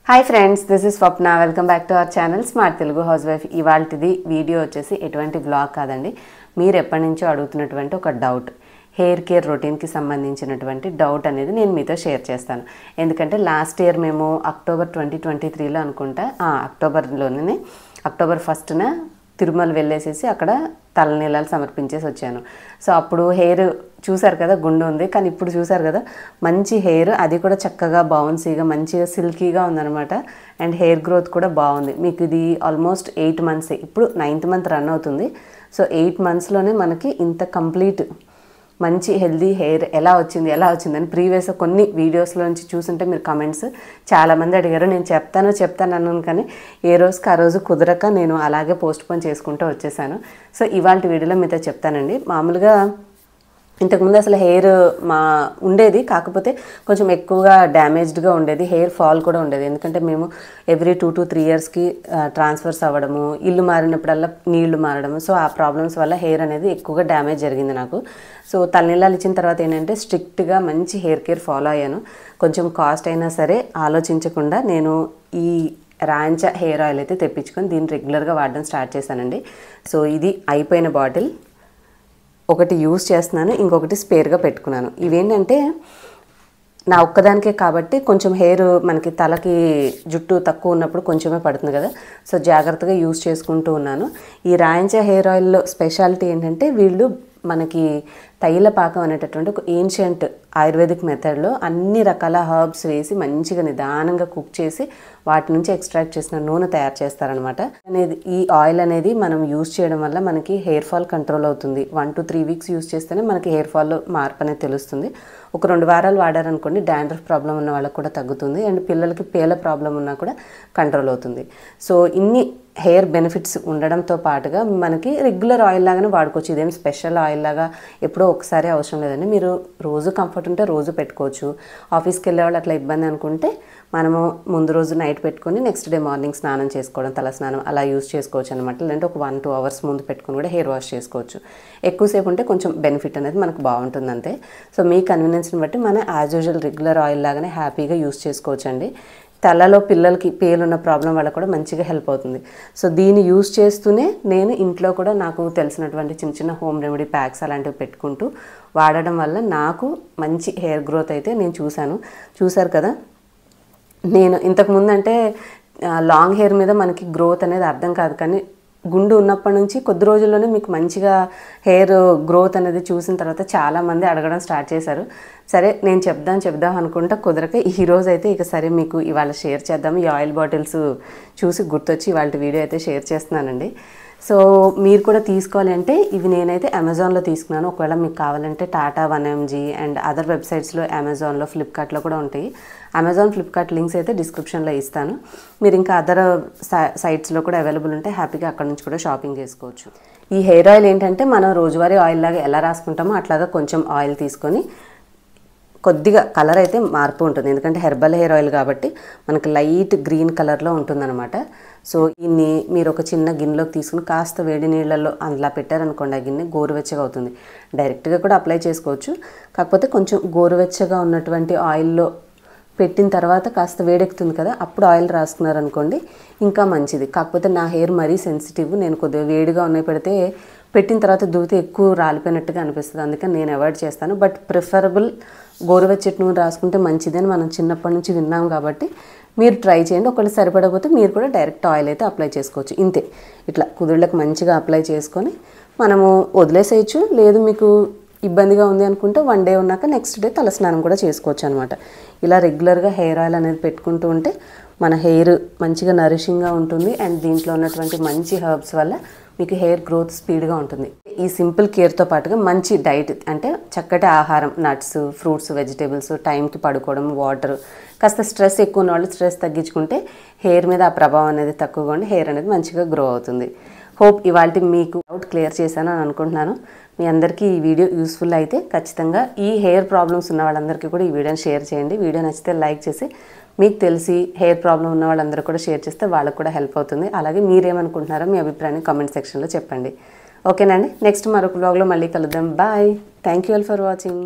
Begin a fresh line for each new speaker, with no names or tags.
Hi friends, this is Swapna. Welcome back to our channel smart Telugu house wife. ఇవాళది video వచ్చేసి ఎటువంటి vlog కాదండి, మీరు ఎప్పటి నుంచో అడుగుతున్నటువంటి ఒక డౌట్, హెయిర్ కేర్ రొటీన్కి సంబంధించినటువంటి డౌట్ అనేది నేను మీతో షేర్ చేస్తాను. ఎందుకంటే లాస్ట్ ఇయర్ మేము అక్టోబర్ 2023లో అనుకుంటా, అక్టోబర్లోనే అక్టోబర్ 1న తిరుమల వెళ్ళేసేసి అక్కడ తలనీలాలు సమర్పించేసి వచ్చాను. సో అప్పుడు హెయిర్ చూసారు కదా, గుండు ఉంది, కానీ ఇప్పుడు చూసారు కదా మంచి హెయిర్, అది కూడా చక్కగా బౌన్సీగా మంచిగా సిల్కీగా ఉందన్నమాట. అండ్ హెయిర్ గ్రోత్ కూడా బాగుంది. మీకు ఇది ఆల్మోస్ట్ 8 మంత్సే, ఇప్పుడు 9th మంత్ రన్ అవుతుంది. సో 8 మంత్స్లోనే మనకి ఇంత కంప్లీట్ మంచి హెల్దీ హెయిర్ ఎలా వచ్చిందని ప్రీవియస్ కొన్ని వీడియోస్లోంచి చూసుంటే మీరు కమెంట్స్ చాలామంది అడిగారు. నేను చెప్తాను అన్నాను, కానీ ఏ రోజుకి ఆ రోజు కుదరక నేను అలాగే పోస్ట్పోన్ చేసుకుంటూ వచ్చేసాను. సో ఇవాళ వీడియోలో మీతో చెప్తానండి. మామూలుగా ఇంతకుముందు అసలు హెయిర్ ఉండేది, కాకపోతే కొంచెం ఎక్కువగా డ్యామేజ్డ్గా ఉండేది, హెయిర్ ఫాల్ కూడా ఉండేది. ఎందుకంటే మేము ఎవ్రీ 2 to 3 ఇయర్స్కి ట్రాన్స్ఫర్స్ అవ్వడము, ఇల్లు మారినప్పుడల్లా నీళ్లు మారడము, సో ఆ ప్రాబ్లమ్స్ వల్ల హెయిర్ అనేది ఎక్కువగా డ్యామేజ్ జరిగింది నాకు. సో తలనీలాలు ఇచ్చిన తర్వాత ఏంటంటే స్ట్రిక్ట్గా మంచి హెయిర్ కేర్ ఫాలో అయ్యాను. కొంచెం కాస్ట్ అయినా సరే ఆలోచించకుండా నేను ఈ రాంచా హెయిర్ ఆయిల్ అయితే తెప్పించుకొని దీన్ని రెగ్యులర్గా వాడడం స్టార్ట్ చేశానండి. సో ఇది అయిపోయిన బాటిల్, ఒకటి యూజ్ చేస్తున్నాను, ఇంకొకటి స్పేర్గా పెట్టుకున్నాను. ఇవేంటంటే నా ఒక్కదానికే కాబట్టి కొంచెం హెయిర్ మనకి తలకి జుట్టు తక్కువ ఉన్నప్పుడు కొంచెమే పడుతుంది కదా, సో జాగ్రత్తగా యూజ్ చేసుకుంటూ ఉన్నాను. ఈ రాయంచా హెయిర్ ఆయిల్లో స్పెషాలిటీ ఏంటంటే వీళ్ళు మనకి తైలపాకం అనేటటువంటి ఒక ఏన్షియంట్ ఆయుర్వేదిక్ మెథడ్లో అన్ని రకాల హర్బ్స్ వేసి మంచిగా నిదానంగా కుక్ చేసి వాటి నుంచి ఎక్స్ట్రాక్ట్ చేసిన నూనె తయారు చేస్తారనమాట. ఈ ఆయిల్ అనేది మనం యూజ్ చేయడం వల్ల మనకి హెయిర్ ఫాల్ కంట్రోల్ అవుతుంది. 1 to 3 వీక్స్ యూజ్ చేస్తేనే మనకి హెయిర్ ఫాల్ మార్పు అనేది తెలుస్తుంది. ఒక 2 వారాలు వాడారనుకోండి, డాండ్రఫ్ ప్రాబ్లం ఉన్న వాళ్ళకి కూడా తగ్గుతుంది, అండ్ పిల్లలకి పేల ప్రాబ్లం ఉన్నా కూడా కంట్రోల్ అవుతుంది. సో ఇన్ని హెయిర్ బెనిఫిట్స్ ఉండడంతో పాటుగా మనకి రెగ్యులర్ ఆయిల్ లాగానే వాడుకోవచ్చు. ఇదేం స్పెషల్ ఆయిల్ లాగా ఎప్పుడో ఒకసారి అవసరం లేదండి. మీరు రోజు కంఫర్ట్ ఉంటే రోజు పెట్టుకోవచ్చు. ఆఫీస్కి వెళ్ళేవాళ్ళు అట్లా ఇబ్బంది అనుకుంటే మనము ముందు రోజు నైట్ పెట్టుకొని నెక్స్ట్ డే మార్నింగ్ స్నానం చేసుకోవడం, తల స్నానం అలా యూజ్ చేసుకోవచ్చు అనమాట. లేదంటే ఒక 1-2 అవర్స్ ముందు పెట్టుకుని కూడా హెయిర్ వాష్ చేసుకోవచ్చు. ఎక్కువసేపు ఉంటే కొంచెం బెనిఫిట్ అనేది మనకు బాగుంటుంది అంతే. సో మీ కన్వీనియన్స్ని బట్టి మనం యాజ్ యూజువల్ రెగ్యులర్ ఆయిల్ లాగానే హ్యాపీగా యూజ్ చేసుకోవచ్చు అండి. తలలో పిల్లలకి పేలున్న ప్రాబ్లం వల్ల కూడా మంచిగా హెల్ప్ అవుతుంది. సో దీన్ని యూజ్ చేస్తూనే నేను ఇంట్లో కూడా నాకు తెలిసినటువంటి చిన్న చిన్న హోమ్ రెమెడీ ప్యాక్స్ అలాంటివి పెట్టుకుంటూ వాడడం వల్ల నాకు మంచి హెయిర్ గ్రోత్ అయితే నేను చూశారు కదా. నేను ఇంతకుముందు అంటే లాంగ్ హెయిర్ మీద మనకి గ్రోత్ అనేది అర్థం కాదు, కానీ గుండు ఉన్నప్పటి నుంచి కొద్ది రోజుల్లోనే మీకు మంచిగా హెయిర్ గ్రోత్ అనేది చూసిన తర్వాత చాలామంది అడగడం స్టార్ట్ చేశారు. సరే నేను చెప్దాం అనుకుంటా కుదరక ఈరోజు అయితే ఇక సరే మీకు ఇవాళ షేర్ చేద్దాము. ఈ ఆయిల్ బాటిల్స్ చూసి గుర్తొచ్చి ఇవాళ వీడియో అయితే షేర్ చేస్తున్నానండి. సో మీరు కూడా తీసుకోవాలి అంటే ఇవి నేనైతే అమెజాన్లో తీసుకున్నాను. ఒకవేళ మీకు కావాలంటే టాటా 1mg అండ్ అదర్ వెబ్సైట్స్లో అమెజాన్లో ఫ్లిప్కార్ట్లో కూడా ఉంటాయి. అమెజాన్ ఫ్లిప్కార్ట్ లింక్స్ అయితే డిస్క్రిప్షన్లో ఇస్తాను. మీరు ఇంకా అదర్ సైట్స్లో కూడా అవైలబుల్ ఉంటే హ్యాపీగా అక్కడ నుంచి కూడా షాపింగ్ చేసుకోవచ్చు. ఈ హెయిర్ ఆయిల్ ఏంటంటే మనం రోజువారీ ఆయిల్ లాగా ఎలా రాసుకుంటామో అట్లాగా కొంచెం ఆయిల్ తీసుకొని కొద్దిగా కలర్ అయితే మార్పు ఉంటుంది, ఎందుకంటే హెర్బల్ హెయిర్ ఆయిల్ కాబట్టి మనకి లైట్ గ్రీన్ కలర్లో ఉంటుందన్నమాట. సో దీన్ని మీరు ఒక చిన్న గిన్నెలోకి తీసుకుని కాస్త వేడి నీళ్ళల్లో అందులో పెట్టారనుకోండి, ఆ గిన్నె గోరువెచ్చగా అవుతుంది. డైరెక్ట్గా కూడా అప్లై చేసుకోవచ్చు, కాకపోతే కొంచెం గోరువెచ్చగా ఉన్నటువంటి ఆయిల్లో పెట్టిన తర్వాత కాస్త వేడెక్కుతుంది కదా, అప్పుడు ఆయిల్ రాసుకున్నారనుకోండి ఇంకా మంచిది. కాకపోతే నా హెయిర్ మరీ సెన్సిటివ్, నేను కొద్దిగా వేడిగా ఉన్నాయి పెడితే పెట్టిన తర్వాత దువ్వితే ఎక్కువ రాలిపోయినట్టుగా అనిపిస్తుంది, అందుకని నేను అవాయిడ్ చేస్తాను. బట్ ప్రిఫరబుల్ గోరువెచ్చటి నూనె రాసుకుంటే మంచిదని మనం చిన్నప్పటి నుంచి విన్నాం కాబట్టి మీరు ట్రై చేయండి. ఒకవేళ సరిపడకపోతే మీరు కూడా డైరెక్ట్ ఆయిల్ అయితే అప్లై చేసుకోవచ్చు. ఇంతే, ఇట్లా కుదుళ్ళకి మంచిగా అప్లై చేసుకొని మనము వదిలేసేయచ్చు. లేదు మీకు ఇబ్బందిగా ఉంది అనుకుంటే 1 డే ఉన్నాక నెక్స్ట్ డే తలస్నానం కూడా చేసుకోవచ్చు అనమాట. ఇలా రెగ్యులర్గా హెయిర్ ఆయిల్ అనేది పెట్టుకుంటూ ఉంటే మన హెయిర్ మంచిగా నరిషింగ్గా ఉంటుంది, అండ్ దీంట్లో ఉన్నటువంటి మంచి హర్బ్స్ వల్ల మీకు హెయిర్ గ్రోత్ స్పీడ్గా ఉంటుంది. ఈ సింపుల్ కేర్తో పాటుగా మంచి డైట్ అంటే చక్కటి ఆహారం, నట్స్, ఫ్రూట్స్, వెజిటేబుల్స్, టైంకి పడుకోవడం, వాటర్, కాస్త స్ట్రెస్ ఎక్కువ ఉన్న వాళ్ళు స్ట్రెస్ తగ్గించుకుంటే హెయిర్ మీద ఆ ప్రభావం అనేది తక్కువగా ఉండి హెయిర్ అనేది మంచిగా గ్రో అవుతుంది. హోప్ ఇవాళ మీకు డౌట్ క్లియర్ చేశాను అని అనుకుంటున్నాను. మీ అందరికీ ఈ వీడియో యూస్ఫుల్ అయితే ఖచ్చితంగా ఈ హెయిర్ ప్రాబ్లమ్స్ ఉన్న వాళ్ళందరికీ కూడా ఈ వీడియోని షేర్ చేయండి. వీడియో నచ్చితే లైక్ చేసి మీకు తెలిసి హెయిర్ ప్రాబ్లం ఉన్న వాళ్ళందరూ కూడా షేర్ చేస్తే వాళ్ళకు కూడా హెల్ప్ అవుతుంది. అలాగే మీరేమనుకుంటున్నారో మీ అభిప్రాయాన్ని కామెంట్ సెక్షన్లో చెప్పండి. ఓకేనండి, నెక్స్ట్ మరొక వ్లాగ్లో మళ్ళీ కలుద్దాం. Bye. Thank you all for watching.